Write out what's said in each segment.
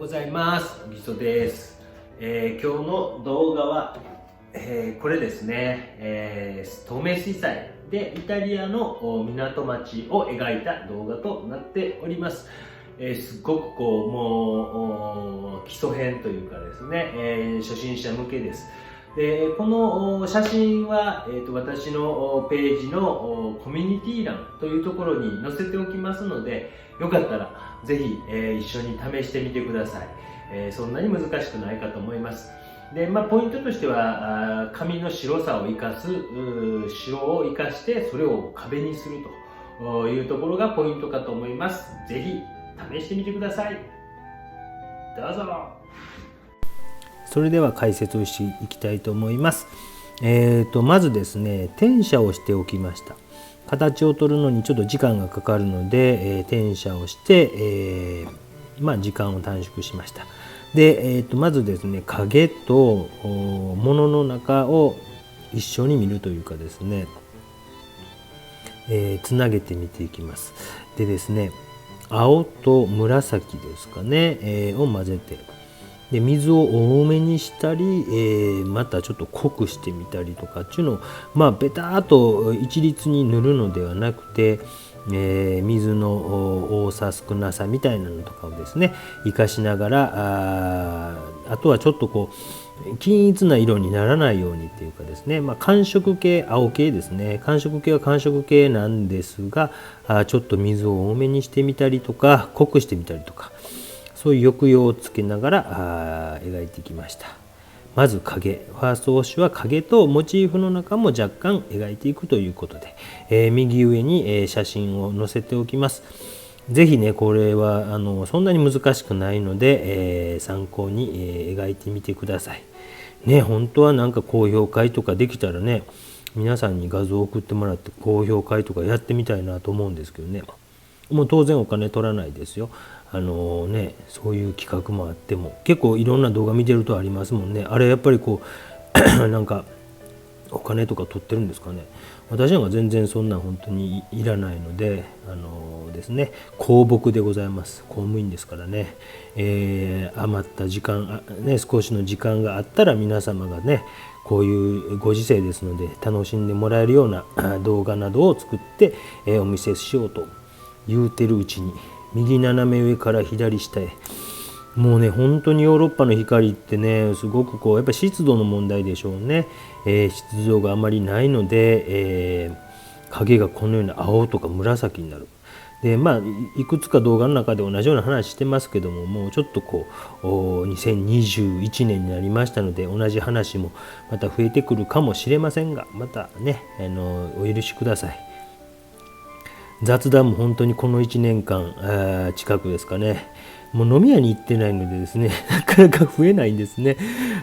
ございます。みそです。今日の動画は、これですね、透明水彩でイタリアの港町を描いた動画となっております。すっごくもう基礎編というかですね、初心者向けです。でこの写真は、私のページのコミュニティ欄というところに載せておきますので、よかったらぜひ、一緒に試してみてください。そんなに難しくないかと思います。で、ポイントとしては紙の白さを生かす白を生かしてそれを壁にするというところがポイントかと思います。ぜひ試してみてください。どうぞ。それでは解説をしていきたいと思います。まずですね、転写をしておきました。形を取るのにちょっと時間がかかるので、転写をして、時間を短縮しました。で、まずですね、影と物の中を一緒に見るというかですね、つなげて見ていきます。でですね、青と紫ですかね、を混ぜて、で水を多めにしたり、またちょっと濃くしてみたりとかっていうのを、ベターっと一律に塗るのではなくて、水の多さ少なさみたいなのとかをですね活かしながら、あとはちょっと均一な色にならないようにっていうかですね、寒色系青系ですね、寒色系は寒色系なんですが、ちょっと水を多めにしてみたりとか濃くしてみたりとか、そういう抑揚をつけながら描いてきました。まず影、ファーストウォッシュは影とモチーフの中も若干描いていくということで、右上に写真を載せておきます。ぜひね、これはそんなに難しくないので、参考に描いてみてください。ね、本当はなんか高評会とかできたらね、皆さんに画像を送ってもらって高評会とかやってみたいなと思うんですけどね。もう当然お金取らないですよ。そういう企画もあっても結構いろんな動画見てるとありますもんね。あれやっぱりなんかお金とか取ってるんですかね。私なんか全然そんな本当にいらないので、ですね、公僕でございます。公務員ですからね、余った時間少しの時間があったら皆様がね、こういうご時世ですので楽しんでもらえるような動画などを作って、お見せしようと言うてるうちに、右斜め上から左下へ、もうね本当にヨーロッパの光ってね、すごくやっぱり湿度の問題でしょうね、湿度があまりないので、影がこのような青とか紫になる。でいくつか動画の中で同じような話してますけども、もうちょっと2021年になりましたので同じ話もまた増えてくるかもしれませんが、またねお許しください。雑談も本当にこの1年間近くですかね、もう飲み屋に行ってないのでですねなかなか増えないんですね、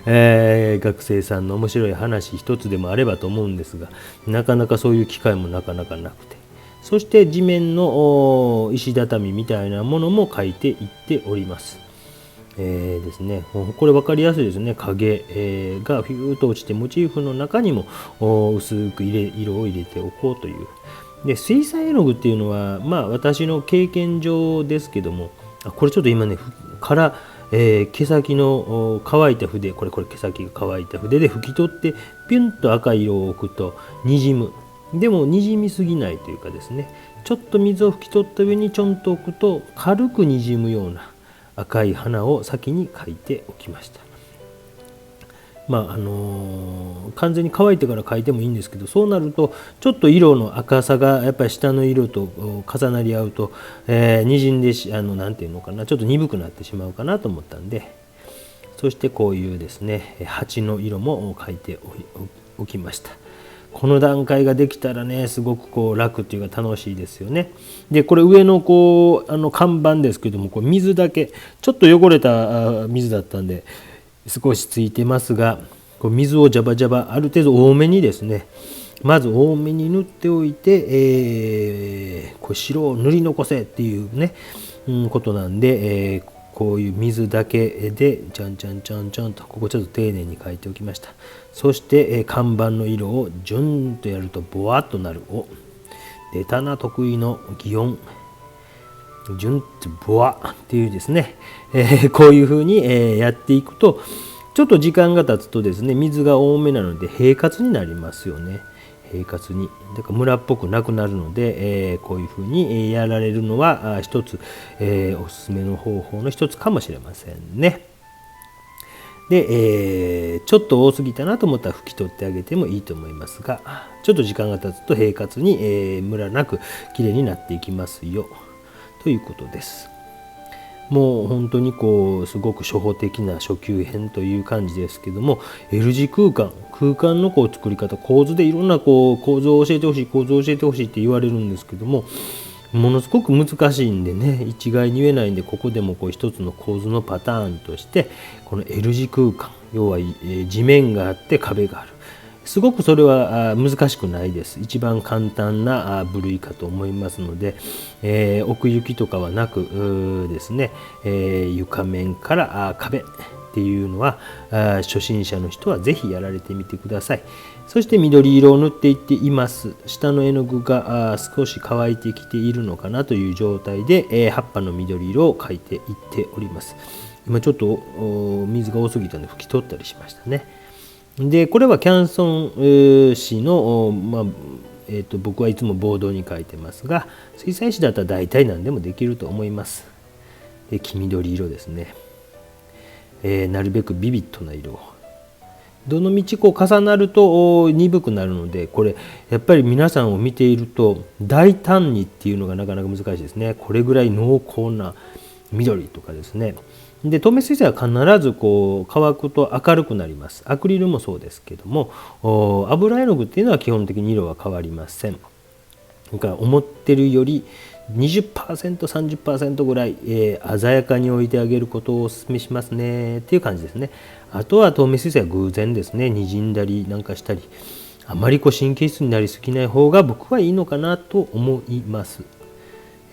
学生さんの面白い話一つでもあればと思うんですが、なかなかそういう機会もなかなかなくて、そして地面の石畳みたいなものも描いていっております。ですね、これ分かりやすいですね。影、がフューッと落ちてモチーフの中にも薄く色を入れておこうという。で水彩絵の具っていうのは私の経験上ですけども、これちょっと今ね毛先の乾いた筆、これ毛先が乾いた筆で拭き取ってピュンと赤い色を置くとにじむ。でもにじみすぎないというかですね、ちょっと水を拭き取った上にちょんと置くと軽くにじむような赤い花を先に描いておきました。完全に乾いてから描いてもいいんですけど、そうなるとちょっと色の赤さがやっぱり下の色と重なり合うと、にじんでなんていうのかな、ちょっと鈍くなってしまうかなと思ったんで、そしてこういうですね鉢の色も描いておきました。この段階ができたらね、すごく楽っていうか楽しいですよね。でこれ上の看板ですけども、水だけちょっと汚れた水だったんで少しついてますが、水をジャバジャバある程度多めにですね、まず多めに塗っておいて、白を塗り残せっていうね、ことなんで、こういう水だけでちゃんちゃんちゃんちゃんとここちょっと丁寧に描いておきました。そして、看板の色をジュンとやるとボワッとなる。出たな、得意の擬音。ジュンとボワっていうですね、こういうふうに、やっていくとちょっと時間が経つとですね、水が多めなので平滑になりますよね。平滑にだからムラっぽくなくなるので、こういうふうにやられるのは一つ、おすすめの方法の一つかもしれませんね。で、ちょっと多すぎたなと思ったら拭き取ってあげてもいいと思いますが、ちょっと時間が経つと平滑に、ムラなくきれいになっていきますよということです。もう本当にすごく初歩的な初級編という感じですけども、 L 字空間の作り方、構図でいろんな構造を教えてほしいって言われるんですけども、ものすごく難しいんでね、一概に言えないんで、ここでも一つの構図のパターンとしてこの L 字空間、要は地面があって壁がある、すごくそれは難しくないです。一番簡単な部類かと思いますので、奥行きとかはなくですね、床面から壁っていうのは初心者の人はぜひやられてみてください。そして緑色を塗っていっています。下の絵の具が少し乾いてきているのかなという状態で、葉っぱの緑色を描いていっております。今ちょっと水が多すぎたので拭き取ったりしましたね。でこれはキャンソン紙の、僕はいつもボードに書いてますが、水彩紙だったら大体何でもできると思います。で黄緑色ですね、なるべくビビッドな色を、どの道重なると鈍くなるので、これやっぱり皆さんを見ていると大胆にっていうのがなかなか難しいですね。これぐらい濃厚な緑とかですね。で透明水彩は必ず乾くと明るくなります。アクリルもそうですけども、油絵の具っていうのは基本的に色は変わりません。だから思ってるより 20%、30% ぐらい、鮮やかに置いてあげることをお勧めしますねっていう感じですね。あとは透明水彩は偶然ですね、滲んだりなんかしたり、あまり神経質になりすぎない方が僕はいいのかなと思います。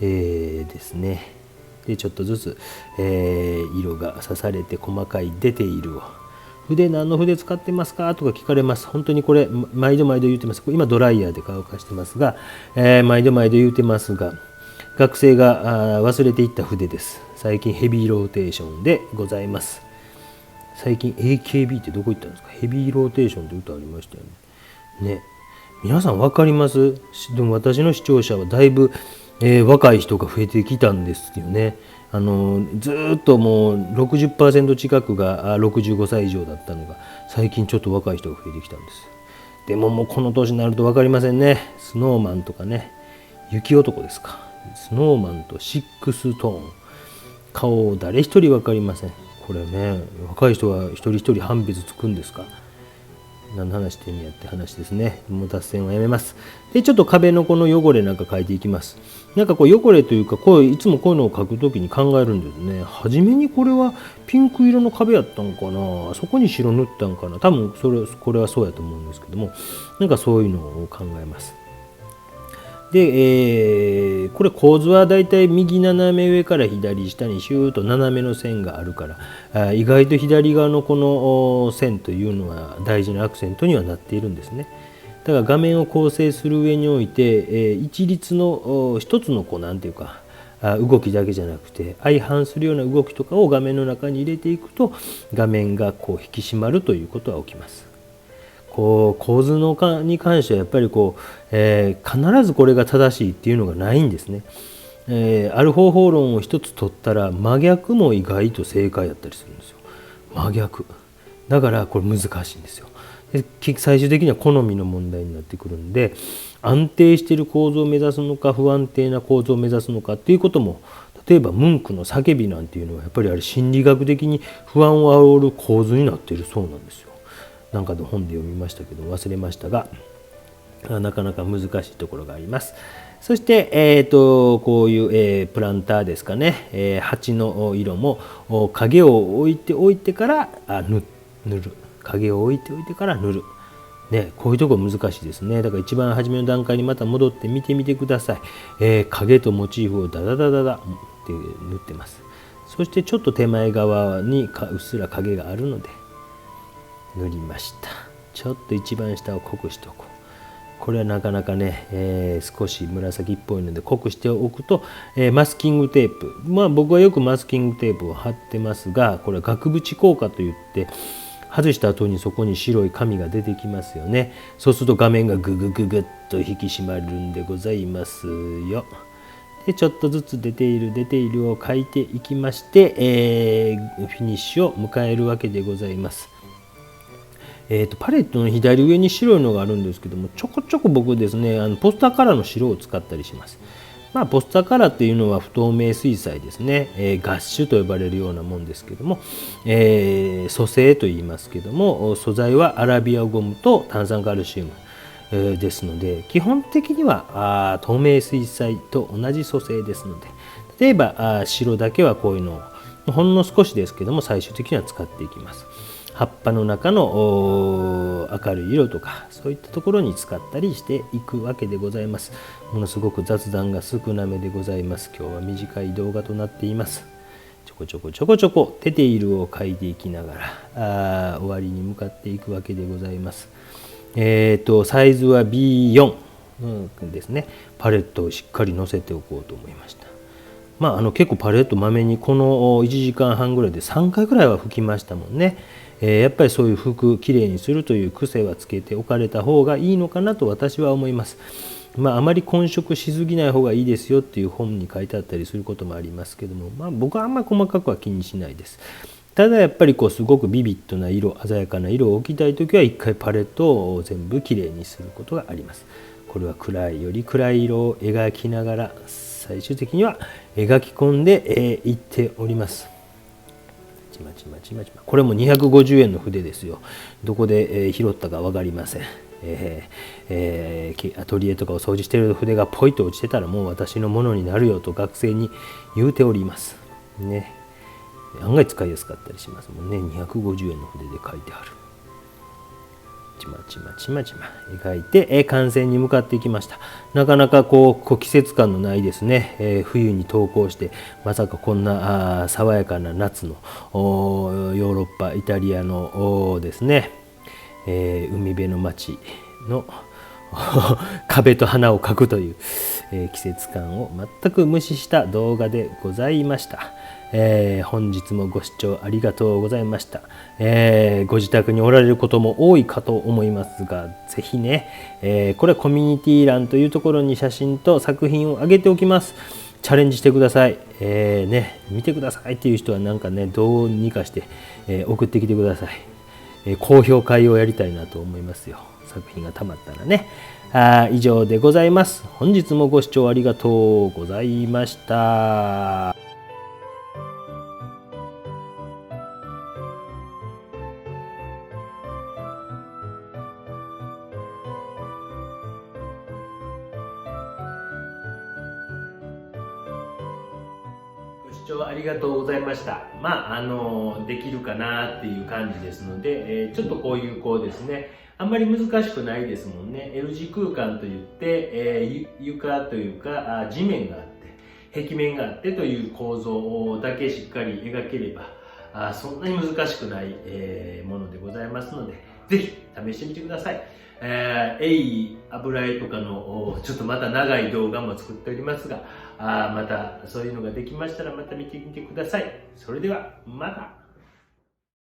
ですね。でちょっとずつ、色が刺されて細かいデテールを、筆何の筆使ってますかとか聞かれます。本当にこれ毎度言ってます。今ドライヤーで乾かしてますが、毎度言ってますが、学生が忘れていった筆です。最近ヘビーローテーションでございます。最近 AKB ってどこ行ったんですか？ヘビーローテーションって歌ありましたよね。皆さん分かります？でも私の視聴者はだいぶ若い人が増えてきたんですよね。ずっともう 60% 近くが65歳以上だったのが、最近ちょっと若い人が増えてきたんです。でももうこの年になると分かりませんね。スノーマンとかね、雪男ですか。スノーマンとシックストーン、顔誰一人分かりません。これね、若い人は一人一人判別つくんですか？何の話してんやって話ですね。もう脱線はやめます。でちょっと壁のこの汚れなんか描いていきます。なんか汚れというか、いつもこういうのを描くときに考えるんですね。初めにこれはピンク色の壁やったんかな、そこに白塗ったんかな、多分これはそうやと思うんですけども、なんかそういうのを考えます。で、これ構図はだいたい右斜め上から左下にシューッと斜めの線があるから、意外と左側のこの線というのは大事なアクセントにはなっているんですね。だから画面を構成する上において、一律の一つのなんていうか動きだけじゃなくて、相反するような動きとかを画面の中に入れていくと、画面が引き締まるということは起きます。構図に関してはやっぱり必ずこれが正しいっていうのがないんですね。ある方法論を一つ取ったら真逆も意外と正解だったりするんですよ。真逆だからこれ難しいんですよ。で最終的には好みの問題になってくるんで、安定している構造を目指すのか不安定な構造を目指すのかっていうことも、例えばムンクの叫びなんていうのはやっぱりあれ心理学的に不安を煽る構図になっているそうなんですよ。なんかの本で読みましたけど忘れましたが、なかなか難しいところがあります。そして、こういう、プランターですかね、鉢の色も影を置いておいてから塗る、影を置いておいてから塗る、ね、こういうところ難しいですね。だから一番初めの段階にまた戻って見てみてください。影とモチーフをダダダダダって塗ってます。そしてちょっと手前側にうっすら影があるので塗りました。ちょっと一番下を濃くしておこう。これはなかなかね、少し紫っぽいので濃くしておくと、マスキングテープ、僕はよくマスキングテープを貼ってますが、これは額縁効果といって外した後にそこに白い紙が出てきますよね。そうすると画面がググググッと引き締まるんでございますよ。でちょっとずつ出ているを描いていきまして、フィニッシュを迎えるわけでございます。パレットの左上に白いのがあるんですけども、ちょこちょこ僕ですねポスターカラーの白を使ったりします。ポスターカラーっていうのは不透明水彩ですね、ガッシュと呼ばれるようなもんですけども、組成と言いますけども、素材はアラビアゴムと炭酸カルシウム、ですので基本的には透明水彩と同じ組成ですので、例えば白だけはこういうのをほんの少しですけども最終的には使っていきます。葉っぱの中の明るい色とかそういったところに使ったりしていくわけでございます。ものすごく雑談が少なめでございます。今日は短い動画となっています。ちょこちょこデテールを描いていきながら終わりに向かっていくわけでございます。サイズは B4 ですね。パレットをしっかり乗せておこうと思いました。結構パレットまめにこの1時間半ぐらいで3回ぐらいは拭きましたもんね。やっぱりそういう服きれいにするという癖はつけておかれた方がいいのかなと私は思います。あまり混色しすぎない方がいいですよっていう本に書いてあったりすることもありますけども、僕はあんまり細かくは気にしないです。ただやっぱりすごくビビッドな色、鮮やかな色を置きたいときは一回パレットを全部きれいにすることがあります。これはより暗い色を描きながら最終的には描き込んでいっております。これも250円の筆ですよ。どこで拾ったか分かりません。アトリエとかを掃除している筆がポイと落ちてたらもう私のものになるよと学生に言うておりますね。案外使いやすかったりしますもんね。250円の筆で書いてある。描いて完成に向かっていきました。なかなか季節感のないですね、冬に登校してまさかこんな爽やかな夏のヨーロッパイタリアのですね、海辺の町の壁と花を描くという、季節感を全く無視した動画でございました。本日もご視聴ありがとうございました。ご自宅におられることも多いかと思いますが、ぜひね、これはコミュニティ欄というところに写真と作品を上げておきます。チャレンジしてください。見てくださいっていう人はなんかね、どうにかして、送ってきてください。高評会をやりたいなと思いますよ。作品がたまったらね。以上でございます。本日もご視聴ありがとうございました。ご視聴ありがとうございました。できるかなっていう感じですので、ちょっとこういうですね、あんまり難しくないですもんね。L 字空間といって、床というか地面があって壁面があってという構造だけしっかり描ければそんなに難しくない、ものでございますので、ぜひ試してみてください。油絵とかのちょっとまた長い動画も作っておりますが、またそういうのができましたらまた見てみてください。それではまた。